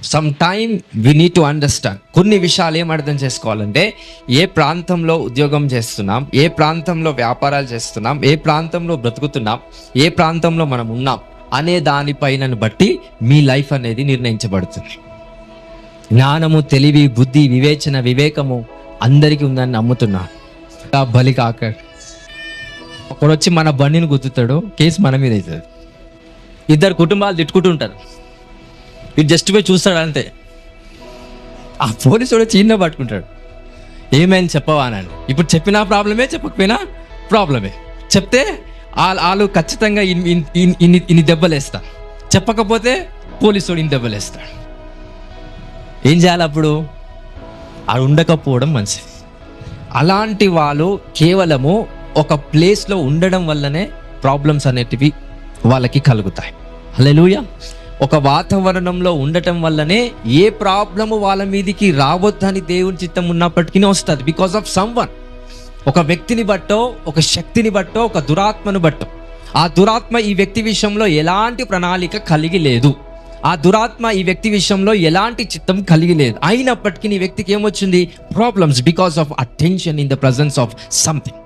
Some time we need to understand. కొన్ని విషయాలు ఏం అర్థం చేసుకోవాలంటే, ఏ ప్రాంతంలో ఉద్యోగం చేస్తున్నాం, ఏ ప్రాంతంలో వ్యాపారాలు చేస్తున్నాం, ఏ ప్రాంతంలో బ్రతుకుతున్నాం, ఏ ప్రాంతంలో మనం ఉన్నాం అనే దానిపైన బట్టి మీ లైఫ్ అనేది నిర్ణయించబడుతుంది. జ్ఞానము, తెలివి, బుద్ధి, వివేచన, వివేకము అందరికీ ఉందని నమ్ముతున్నా. బలి కాక ఒకడు వచ్చి మన బండిని గుద్దుతాడు, కేసు మన మీద అవుతుంది. ఇద్దరు కుటుంబాలు తిట్టుకుంటుంటారు, ఇది జస్ట్ పోయి చూస్తాడు అంతే. ఆ పోలీసు వాడు చీన్న పట్టుకుంటాడు, ఏమైంది చెప్పవా అని. ఇప్పుడు చెప్పినా ప్రాబ్లమే, చెప్పకపోయినా ప్రాబ్లమే. చెప్తే వాళ్ళు ఖచ్చితంగా ఇన్ని దెబ్బలేస్తా, చెప్పకపోతే పోలీసు వాడు ఇన్ని దెబ్బలేస్తాడు. ఏం చేయాలి అప్పుడు? అది ఉండకపోవడం మంచిది. అలాంటి వాళ్ళు కేవలము ఒక ప్లేస్లో ఉండడం వల్లనే ప్రాబ్లమ్స్ అనేటివి వాళ్ళకి కలుగుతాయి. హల్లెలూయా. ఒక వాతావరణంలో ఉండటం వల్లనే ఏ ప్రాబ్లము వాళ్ళ మీదికి రావద్దని దేవుని చిత్తం ఉన్నప్పటికీ వస్తుంది. బికాస్ ఆఫ్ సమ్వన్, ఒక వ్యక్తిని బట్టో, ఒక శక్తిని బట్టో, ఒక దురాత్మను బట్టో. ఆ దురాత్మ ఈ వ్యక్తి విషయంలో ఎలాంటి ప్రణాళిక కలిగి లేదు, ఆ దురాత్మ ఈ వ్యక్తి విషయంలో ఎలాంటి చిత్తం కలిగి లేదు. అయినప్పటికీ ఈ వ్యక్తికి ఏమొచ్చింది? Problems, because of attention in the presence of something.